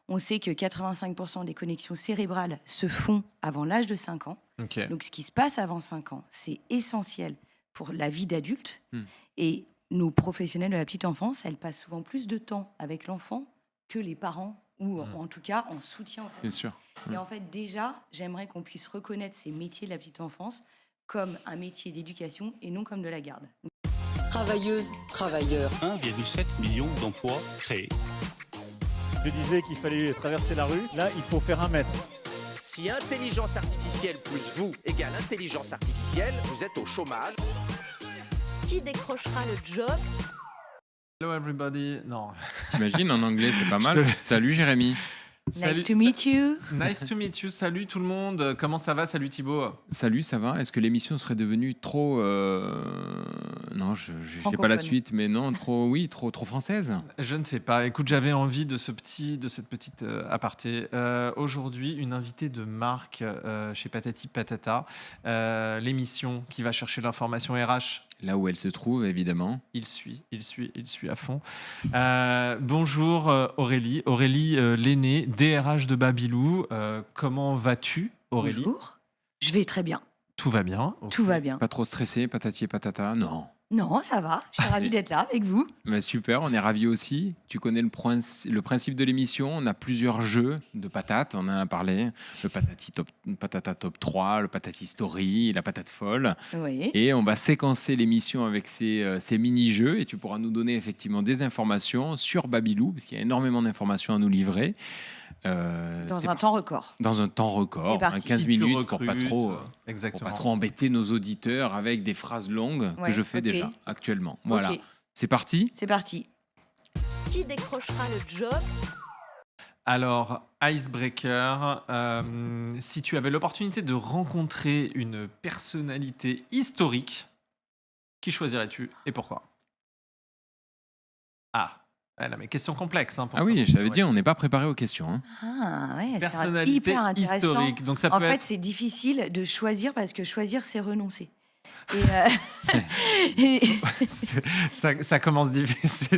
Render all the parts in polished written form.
On sait que 85% des connexions cérébrales se font avant l'âge de 5 ans. Ok. Donc, ce qui se passe avant 5 ans, c'est essentiel pour la vie d'adulte. Hmm. Et nos professionnels de la petite enfance, elles passent souvent plus de temps avec l'enfant que les parents, ou en tout cas en soutien. Bien sûr. Et en fait, déjà, j'aimerais qu'on puisse reconnaître ces métiers de la petite enfance comme un métier d'éducation et non comme de la garde. Travailleuses, travailleurs. 1,7 million d'emplois créés. Je disais qu'il fallait traverser la rue. Là, il faut faire 1 mètre. Si intelligence artificielle plus vous égale intelligence artificielle, vous êtes au chômage. Qui décrochera le job? Hello everybody. Non. T'imagines, en anglais, c'est pas Je mal. te- Salut Jérémy. Nice to meet you. Nice to meet you. Salut tout le monde. Comment ça va? Salut Thibaut. Salut, ça va? Est-ce que l'émission serait devenue trop... Non, je n'ai pas la Francophone. suite, mais non, trop française. Je ne sais pas. Écoute, j'avais envie de cette petite aparté. Aujourd'hui, une invitée de marque chez Patati Patata, l'émission qui va chercher l'information RH. Là où elle se trouve, évidemment. Il suit à fond. Bonjour Aurélie. Aurélie Lenné, DRH de Babylou. Comment vas-tu, Aurélie? Bonjour. Je vais très bien. Tout va bien. Ok. Tout va bien. Pas trop stressé, patati et patata? Non. Non, ça va. Je suis ravie d'être là avec vous. Bah, super, on est ravis aussi. Tu connais le principe de l'émission. On a plusieurs jeux de patates. On en a parlé. Le patata top 3, le patati story, la patate folle. Oui. Et on va séquencer l'émission avec ces mini-jeux. Et tu pourras nous donner effectivement des informations sur Babylou, parce qu'il y a énormément d'informations à nous livrer. Dans C'est un temps record. dans un temps record, C'est parti. 15 Qui tu minutes pour pas recrutes, trop... exactement. Pour pas trop embêter nos auditeurs avec des phrases longues que Ouais, je fais ok. déjà actuellement. Voilà. Ok, C'est parti. c'est parti. Qui décrochera le job? Alors, Icebreaker, si tu avais l'opportunité de rencontrer une personnalité historique, qui choisirais-tu et pourquoi? Ah, là, mais question complexe. Hein, pour Ah oui, commencer, je t'avais ouais. dit, on n'est pas préparé aux questions. Hein. Ah ouais, c'est Personnalité hyper intéressant. historique. Donc ça peut En fait, être... c'est difficile de choisir parce que choisir, c'est renoncer. Et, ça commence difficile.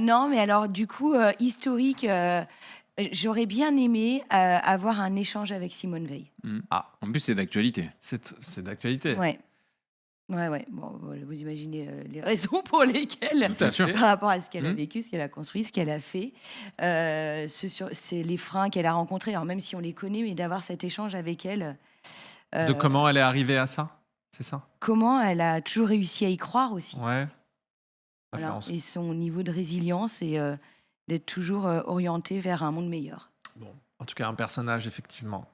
non, mais alors du coup, historique, j'aurais bien aimé avoir un échange avec Simone Veil. Ah, En plus, c'est d'actualité. c'est d'actualité. Ouais. Bon, voilà, vous imaginez les raisons pour lesquelles, Tout à sûr. fait. par rapport à ce qu'elle a Mhm. vécu, ce qu'elle a construit, ce qu'elle a fait, c'est les freins qu'elle a rencontrés. Alors même si on les connaît, mais d'avoir cet échange avec elle. De comment elle est arrivée à ça, c'est ça? Comment elle a toujours réussi à y croire aussi. Ouais. Voilà. Référence. Et son niveau de résilience et d'être toujours orienté vers un monde meilleur. Bon, en tout cas, un personnage, effectivement.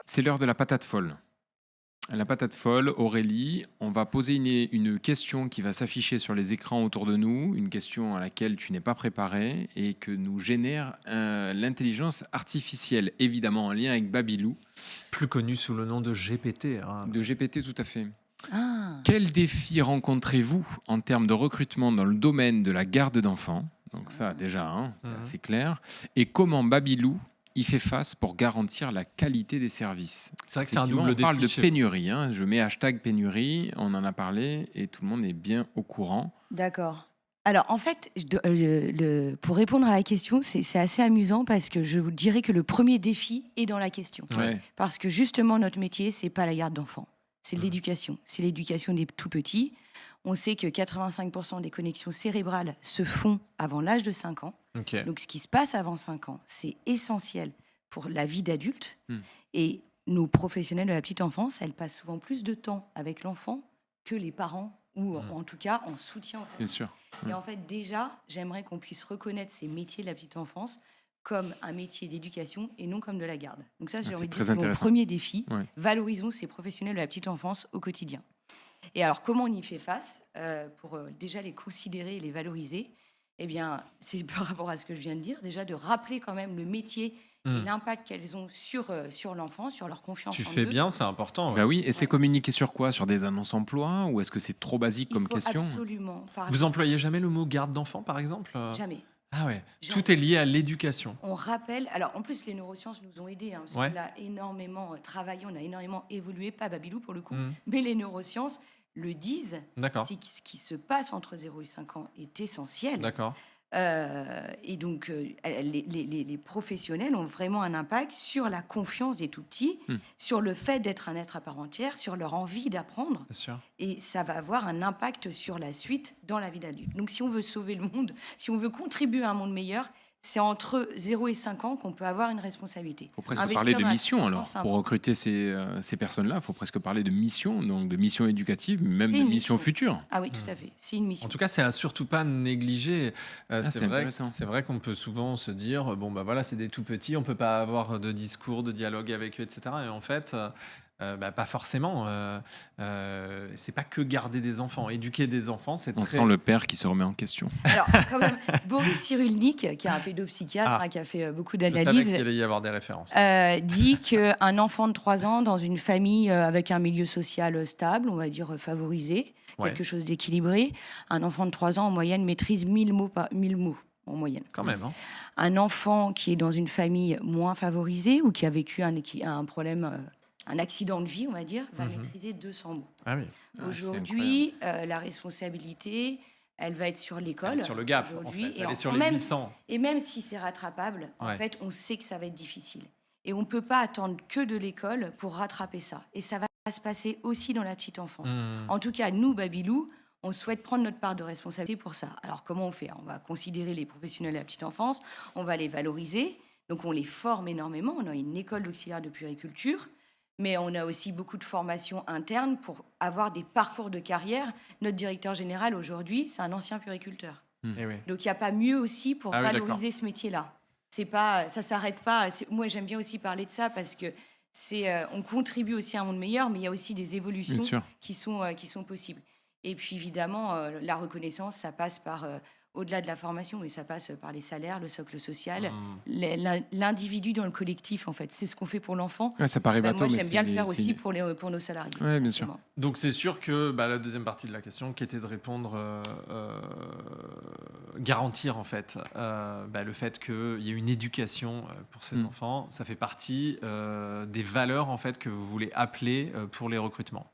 C'est l'heure de la patate folle. La patate folle, Aurélie, on va poser une question qui va s'afficher sur les écrans autour de nous, une question à laquelle tu n'es pas préparé et que nous génère l'intelligence artificielle, évidemment en lien avec Babylou, Plus connu sous le nom de GPT. Hein. de GPT tout à fait. Ah, Quels défis rencontrez-vous en termes de recrutement dans le domaine de la garde d'enfants? Donc ça déjà, hein, c'est Mhm. assez clair. Et comment Babylou y fait face pour garantir la qualité des services? C'est vrai que c'est un Effectivement, double on défi. parle de chez vous. pénurie. Hein. Je mets hashtag pénurie, on en a parlé et tout le monde est bien au courant. d'accord. Alors, en fait, pour répondre à la question, c'est assez amusant parce que je vous dirais que le premier défi est dans la question. Ouais. Parce que justement, notre métier, c'est pas la garde d'enfants, c'est de l'éducation. C'est l'éducation des tout petits. On sait que 85% des connexions cérébrales se font avant l'âge de 5 ans. Ok. Donc, ce qui se passe avant 5 ans, c'est essentiel pour la vie d'adulte. Hmm. Et nos professionnels de la petite enfance, elles passent souvent plus de temps avec l'enfant que les parents, ou en tout cas en soutien. Bien sûr. Et en fait, déjà, j'aimerais qu'on puisse reconnaître ces métiers de la petite enfance comme un métier d'éducation et non comme de la garde. Donc ça, j'ai c'est envie de très dire, c'est mon intéressant. premier défi. Ouais. Valorisons ces professionnels de la petite enfance au quotidien. Et alors, comment on y fait face pour déjà les considérer et les valoriser? Eh bien, c'est par rapport à ce que je viens de dire, déjà de rappeler quand même le métier et l'impact qu'elles ont sur l'enfant, sur leur confiance Tu en fais eux. bien, c'est important. ouais. Bah oui, et c'est Ouais. communiqué sur quoi? Sur des annonces emploi? Ou est-ce que c'est trop basique Il comme faut question? absolument parler. Vous employez jamais le mot garde d'enfant, par exemple? Jamais. Ah ouais. Jamais. Tout est lié à l'éducation. On rappelle, alors en plus les neurosciences nous ont aidés, parce Ouais. qu'on a énormément travaillé, on a énormément évolué, pas Babylou pour le coup, Mhm. mais les neurosciences, le disent, D'accord. c'est que ce qui se passe entre 0 et 5 ans est essentiel. D'accord. Et donc, les professionnels ont vraiment un impact sur la confiance des tout-petits, sur le fait d'être un être à part entière, sur leur envie d'apprendre. Bien sûr. Et ça va avoir un impact sur la suite dans la vie d'adulte. Donc, si on veut sauver le monde, si on veut contribuer à un monde meilleur, c'est entre 0 et 5 ans qu'on peut avoir une responsabilité. Il faut presque Investir parler de dans la mission, petite alors. enfance, c'est Pour recruter ces personnes-là, il faut presque parler de mission, donc de mission éducative, même C'est de une mission mission. future. Ah oui, tout à fait. C'est une mission. En tout cas, c'est à surtout pas négliger. c'est C'est vrai, intéressant. c'est vrai qu'on peut souvent se dire bon bah voilà, c'est des tout petits, on peut pas avoir de discours, de dialogue avec eux, etc. Et en fait, pas forcément. C'est pas que garder des enfants, éduquer des enfants, c'est On très. sent le père qui se remet en question. Alors, quand même, Boris Cyrulnik, qui est un pédopsychiatre, Ah. qui a fait beaucoup Je savais d'analyses, qu'il allait y avoir des références. dit qu'un enfant de 3 ans dans une famille avec un milieu social stable, on va dire favorisé, Ouais. quelque chose d'équilibré, un enfant de 3 ans en moyenne maîtrise 1000 mots en moyenne. Quand même. Hein. Un enfant qui est dans une famille moins favorisée ou qui a vécu un problème, un accident de vie, on va dire, va maîtriser 200 mots. Ah oui. Aujourd'hui, la responsabilité, elle va être sur l'école. Sur le gap, en aujourd'hui, fait. et Elle est sur quand les même, 800. et même si c'est rattrapable, en Ouais. fait, on sait que ça va être difficile. Et on ne peut pas attendre que de l'école pour rattraper ça. Et ça va se passer aussi dans la petite enfance. En tout cas, nous, Babylou, on souhaite prendre notre part de responsabilité pour ça. Alors, comment on fait ? On va considérer les professionnels de la petite enfance, on va les valoriser. Donc, on les forme énormément. On a une école d'auxiliaire de puériculture, mais on a aussi beaucoup de formations internes pour avoir des parcours de carrière. Notre directeur général, aujourd'hui, c'est un ancien puériculteur. Eh oui. Donc, il n'y a pas mieux aussi pour Ah oui, valoriser ce métier-là. C'est pas, ça s'arrête pas. Moi, j'aime bien aussi parler de ça parce que on contribue aussi à un monde meilleur, mais il y a aussi des Bien évolutions sûr. qui sont possibles. Et puis, évidemment, la reconnaissance, ça passe par, au-delà de la formation, mais ça passe par les salaires, le socle social, l'individu dans le collectif, en fait. C'est ce qu'on fait pour l'enfant. Ouais, ça paraît bateau, Moi, mais j'aime bien le faire c'est- aussi pour nos salariés. Ouais, bien sûr. Justement. Donc c'est sûr que la deuxième partie de la question, qui était de répondre, garantir en fait le fait qu'il y ait une éducation pour ces enfants, ça fait partie des valeurs en fait que vous voulez appeler pour les recrutements.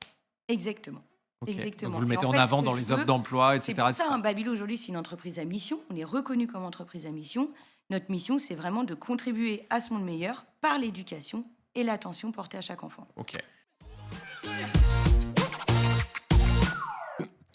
Exactement. Ok. Exactement. Donc vous le Et mettez en en fait, avant ce que dans je les offres veux, d'emploi, C'est etc. pour ça, Babylou, aujourd'hui, c'est une entreprise à mission. On est reconnu comme entreprise à mission. Notre mission, c'est vraiment de contribuer à ce monde meilleur par l'éducation et l'attention portée à chaque enfant. Ok.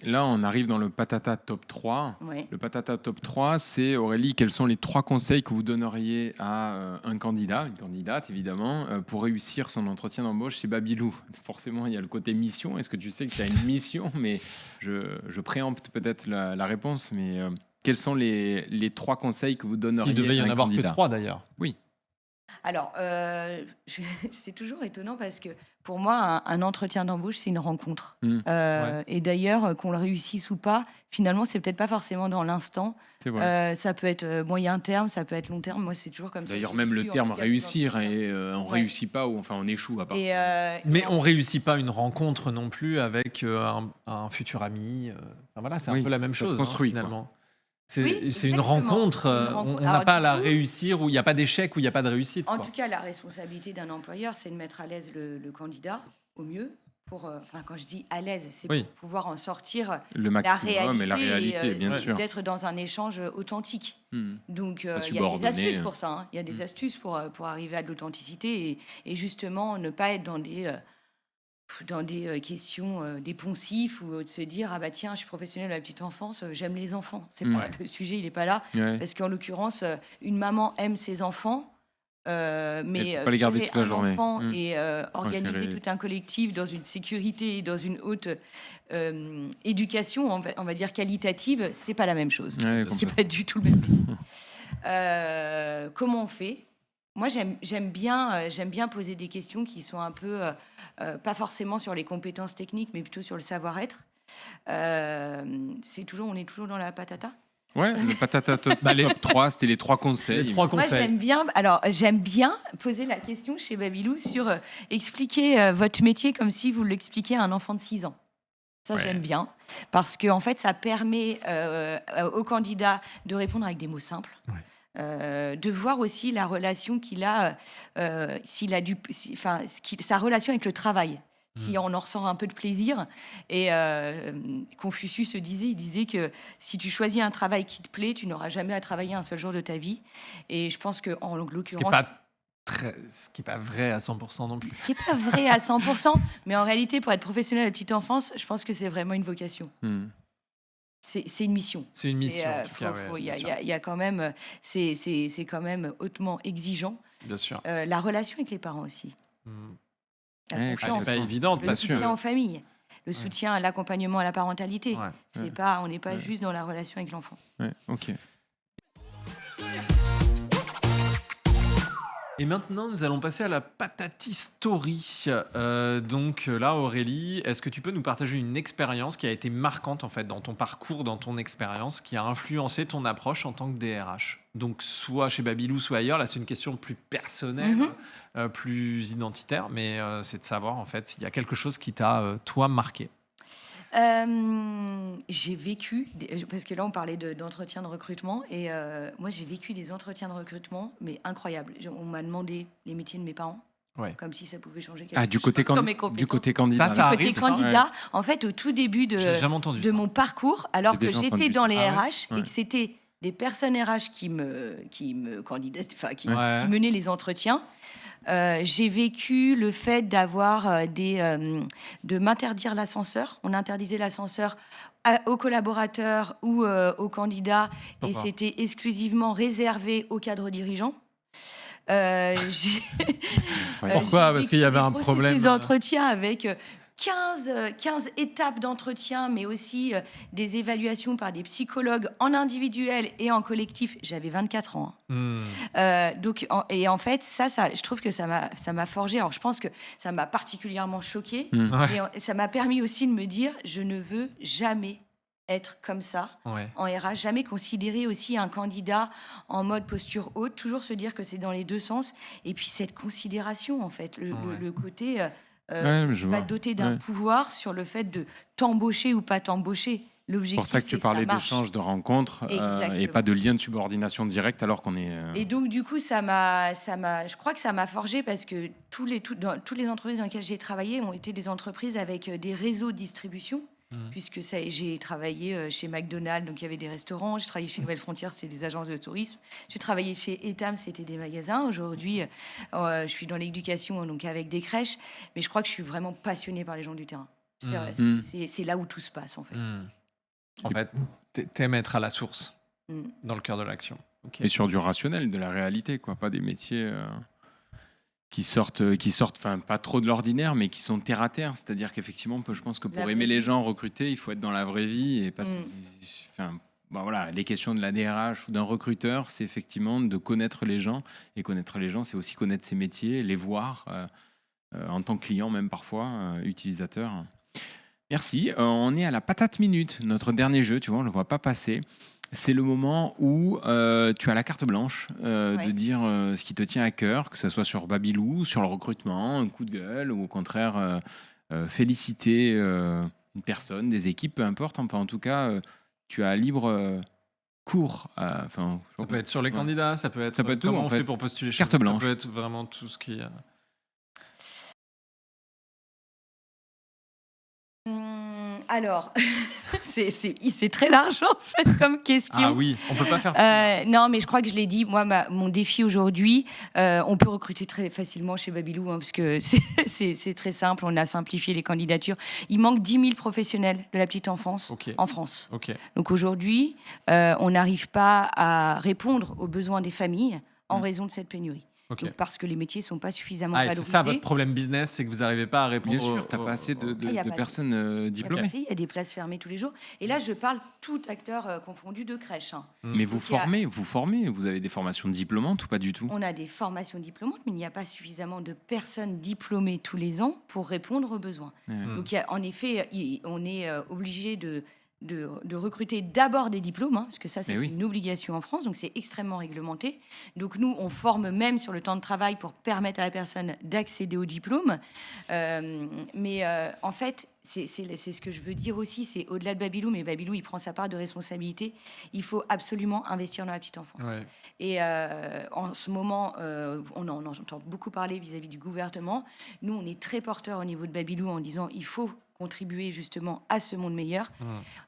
Là, on arrive dans le Patata Top 3. Ouais. Le Patata Top 3, c'est, Aurélie, quels sont les 3 conseils que vous donneriez à un candidat, une candidate évidemment, pour réussir son entretien d'embauche chez Babylou ? Forcément, il y a le côté mission. Est-ce que tu sais que tu as une mission ? Mais je préempte peut-être la réponse, mais quels sont les 3 conseils que vous donneriez S'il devait y à en un avoir candidat ? que 3 d'ailleurs. Oui. Alors, c'est toujours étonnant parce que pour moi, un entretien d'embauche, c'est une rencontre. Ouais. Et d'ailleurs, qu'on le réussisse ou pas, finalement, c'est peut-être pas forcément dans l'instant. C'est vrai. Ça peut être moyen terme, ça peut être long terme. Moi, c'est toujours comme ça. D'ailleurs, que j'ai même le vécu, en terme tout cas, réussir, dans l'entretien. et on Ouais. réussit pas, ou enfin on échoue à partir. Mais on réussit pas une rencontre non plus avec un futur ami. Enfin, voilà, c'est Oui, un peu la même ça se chose construit, finalement. Oui, C'est une exactement. rencontre. C'est une rencontre. On n'a Alors, pas à du la coup- réussir où il n'y a pas d'échec, où il n'y a pas de réussite. En quoi. tout cas, la responsabilité d'un employeur, c'est de mettre à l'aise le candidat au mieux. Quand je dis à l'aise, c'est Oui. pour pouvoir en sortir Le la maximum réalité, et la réalité, bien ouais. sûr. d'être dans un échange authentique. Donc, il y a des subordonné, astuces pour ça. Hein. Il y a des astuces pour arriver à de l'authenticité et justement ne pas être dans des questions des poncifs ou de se dire ah bah tiens, je suis professionnelle de la petite enfance, j'aime les enfants. C'est pas le sujet, il n'est pas là. Ouais. Parce qu'en l'occurrence, une maman aime ses enfants, mais peut pas les garder gérer toute la un journée. enfant et organiser gérer- tout un collectif dans une sécurité et dans une haute éducation, on va dire qualitative, c'est pas la même chose. Ouais, C'est complètement. pas du tout le même métier. Comment on fait ? Moi, j'aime bien poser des questions qui sont un peu, pas forcément sur les compétences techniques, mais plutôt sur le savoir-être. On est toujours dans la patata. Ouais, le Patata Top 3, c'était les 3 conseils. Les 3 Moi, conseils. j'aime bien poser la question chez Babylou sur expliquer votre métier comme si vous l'expliquiez à un enfant de 6 ans. Ça, Ouais. j'aime bien. Parce que, en fait, ça permet au candidat de répondre avec des mots simples. De voir aussi la relation qu'il a, sa relation avec le travail. si on en ressent un peu de plaisir. Et Confucius il disait que si tu choisis un travail qui te plaît, tu n'auras jamais à travailler un seul jour de ta vie. Et je pense qu'en l'occurrence... Ce qui n'est pas vrai à 100% non plus. Ce qui n'est pas vrai à 100%, mais en réalité, pour être professionnel à la petite enfance, je pense que c'est vraiment une vocation. C'est une mission. C'est une mission, en tout cas. Il y a quand même, c'est quand même hautement exigeant. Bien sûr. La relation avec les parents aussi. La Elle confiance, n'est pas évidente. le soutien en famille, le soutien à l'accompagnement à la parentalité. Ouais. On n'est pas juste dans la relation avec l'enfant. Ouais, ok. Et maintenant, nous allons passer à la patati story. Donc là, Aurélie, est-ce que tu peux nous partager une expérience qui a été marquante en fait dans ton parcours, dans ton expérience, qui a influencé ton approche en tant que DRH? Donc soit chez Babylou, soit ailleurs. Là, c'est une question plus personnelle, plus identitaire, mais c'est de savoir en fait s'il y a quelque chose qui t'a toi marqué. J'ai vécu, parce que là on parlait d'entretien de recrutement, et moi j'ai vécu des entretiens de recrutement, mais incroyables. On m'a demandé les métiers de mes parents, comme si ça pouvait changer quelque du chose côté sur mes compétences. Du côté candidat. Ça Du arrive, côté ça, candidat, en fait au tout début de mon parcours, alors J'ai que déjà j'étais entendu dans ça. les Ah RH ouais. et que c'était des personnes RH qui me candidatent, qui Ouais. menaient les entretiens. J'ai vécu le fait d'avoir de m'interdire l'ascenseur. On interdisait l'ascenseur aux collaborateurs ou aux candidats, et Pourquoi c'était exclusivement réservé aux cadres dirigeants. Pourquoi ? Parce qu'il y avait un problème. D'entretien avec 15 étapes d'entretien, mais aussi des évaluations par des psychologues en individuel et en collectif. J'avais 24 ans. Et en fait, ça, je trouve que ça m'a forgé. Alors, je pense que ça m'a particulièrement choquée. Et ça m'a permis aussi de me dire, je ne veux jamais être comme ça en RH, jamais considérer aussi un candidat en mode posture haute, toujours se dire que c'est dans les deux sens. Et puis cette considération, en fait, le côté... je vois. pas doté d'un pouvoir sur le fait de t'embaucher ou pas t'embaucher. L'objectif, C'est pour ça que tu parlais d'échanges, de rencontres et pas de lien de subordination directe alors qu'on est... Et donc, du coup, je crois que ça m'a forgé parce que toutes les entreprises dans lesquelles j'ai travaillé ont été des entreprises avec des réseaux de distribution. Puisque j'ai travaillé chez McDonald's, donc il y avait des restaurants. J'ai travaillé chez Nouvelles Frontières, c'était des agences de tourisme. J'ai travaillé chez Etam, c'était des magasins. Aujourd'hui, je suis dans l'éducation, donc avec des crèches. Mais je crois que je suis vraiment passionnée par les gens du terrain. C'est là où tout se passe, en fait. En fait, t'aimes être à la source, dans le cœur de l'action. Et sur du rationnel, de la réalité, quoi. Pas des métiers... qui sortent, enfin pas trop de l'ordinaire, mais qui sont terre à terre. C'est-à-dire qu'effectivement, je pense que pour aimer les gens, recruter, il faut être dans la vraie vie. Et voilà, les questions de la DRH ou d'un recruteur, c'est effectivement de connaître les gens. Et connaître les gens, c'est aussi connaître ses métiers, les voir en tant que client, même parfois, utilisateur. Merci. On est à la patate minute, notre dernier jeu. Tu vois, on ne le voit pas passer. C'est le moment où tu as la carte blanche de dire ce qui te tient à cœur, que ce soit sur Babylou, sur le recrutement, un coup de gueule, ou au contraire féliciter une personne, des équipes, peu importe. Enfin, en tout cas, tu as libre cours. Ça peut être sur les candidats, ça peut être tout, comment en on fait. fait pour postuler chez Carte nous. blanche. Ça peut être vraiment tout ce qui... Alors, c'est très large en fait comme question. Ah oui, on peut pas faire. Non, mais je crois que je l'ai dit. Moi, mon défi aujourd'hui, on peut recruter très facilement chez Babylou, parce que c'est très simple. On a simplifié les candidatures. Il manque 10 000 professionnels de la petite enfance en France. Donc aujourd'hui, on n'arrive pas à répondre aux besoins des familles en raison de cette pénurie. Donc parce que les métiers ne sont pas suffisamment valorisés. C'est ça votre problème business, c'est que vous n'arrivez pas à répondre. Bien sûr, tu n'as pas assez de personnes diplômées. Il y a des places fermées tous les jours. Et là, je parle tout acteur confondu de crèche. Mais vous formez, vous avez des formations diplômantes ou pas du tout? On a des formations diplômantes, mais il n'y a pas suffisamment de personnes diplômées tous les ans pour répondre aux besoins. Donc en effet, on est obligé de recruter d'abord des diplômes, parce que ça, c'est Mais oui. une obligation en France, donc c'est extrêmement réglementé. Donc nous, on forme même sur le temps de travail pour permettre à la personne d'accéder au diplôme. En fait, c'est ce que je veux dire aussi, c'est au-delà de Babylou, mais Babylou, il prend sa part de responsabilité. Il faut absolument investir dans la petite enfance. Ouais. Et en ce moment, on en entend beaucoup parler vis-à-vis du gouvernement. Nous, on est très porteurs au niveau de Babylou en disant il faut contribuer justement à ce monde meilleur.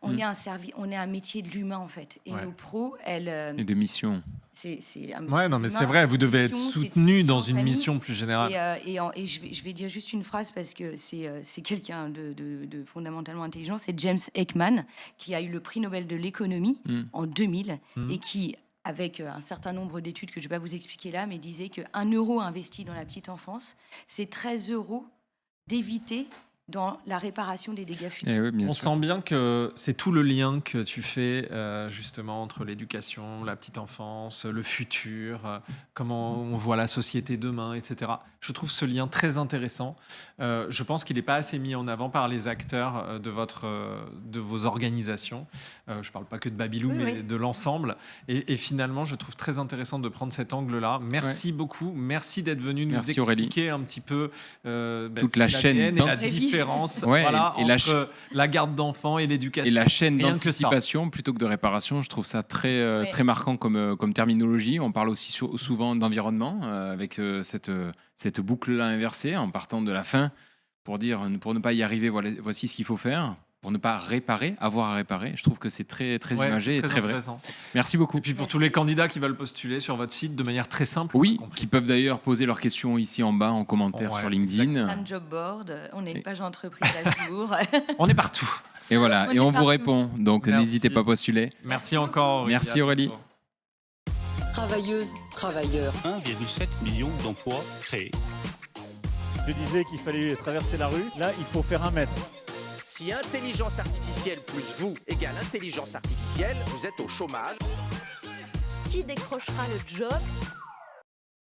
On est un métier de l'humain en fait. Et Ouais. nos pros, Et elles, de mission. c'est un Ouais, non, mais humain, c'est vrai, vous devez être mission, c'est soutenu de dans soutien une en famille. mission plus générale. Et je vais dire juste une phrase parce que c'est quelqu'un de fondamentalement intelligent. C'est James Heckman qui a eu le prix Nobel de l'économie en 2000 et qui, avec un certain nombre d'études que je ne vais pas vous expliquer là, mais disait qu'1 euro investi dans la petite enfance, c'est 13 euros d'éviter dans la réparation des dégâts futurs. Eh oui, bien On sûr. sent bien que c'est tout le lien que tu fais justement entre l'éducation, la petite enfance, le futur, comment on voit la société demain, etc. Je trouve ce lien très intéressant. Je pense qu'il n'est pas assez mis en avant par les acteurs de vos organisations. Je ne parle pas que de Babylou, Oui, mais oui. de l'ensemble. Et finalement, je trouve très intéressant de prendre cet angle-là. Merci beaucoup. Merci d'être venu nous Merci, expliquer un petit peu Toute la chaîne et la d'anti- différence Ouais, voilà, et la entre la garde d'enfants et l'éducation. Et la chaîne Rien que ça. d'anticipation plutôt que de réparation, je trouve ça très, Ouais. très marquant comme terminologie. On parle aussi souvent d'environnement avec cette boucle-là inversée en partant de la fin pour ne pas y arriver, voici ce qu'il faut faire. Pour ne pas réparer, avoir à réparer. Je trouve que c'est très, très Ouais, imagé c'est et très vrai. intéressant. Merci beaucoup. Et puis pour tous les candidats qui veulent postuler sur votre site de manière très simple. on Oui, a compris. qui peuvent d'ailleurs poser leurs questions ici en bas en commentaire Ouais, sur LinkedIn. Un job board, on a une page entreprise à jour. On est partout. Et voilà, On et est on vous partout. répond. Donc Merci. n'hésitez pas à postuler. Merci encore. Aurélie. Merci, À Aurélie. bientôt. Travailleuses, travailleurs. 1,7 million d'emplois créés. Je disais qu'il fallait traverser la rue. Là, il faut faire 1 mètre. Si intelligence artificielle plus vous égale intelligence artificielle, vous êtes au chômage. Qui décrochera le job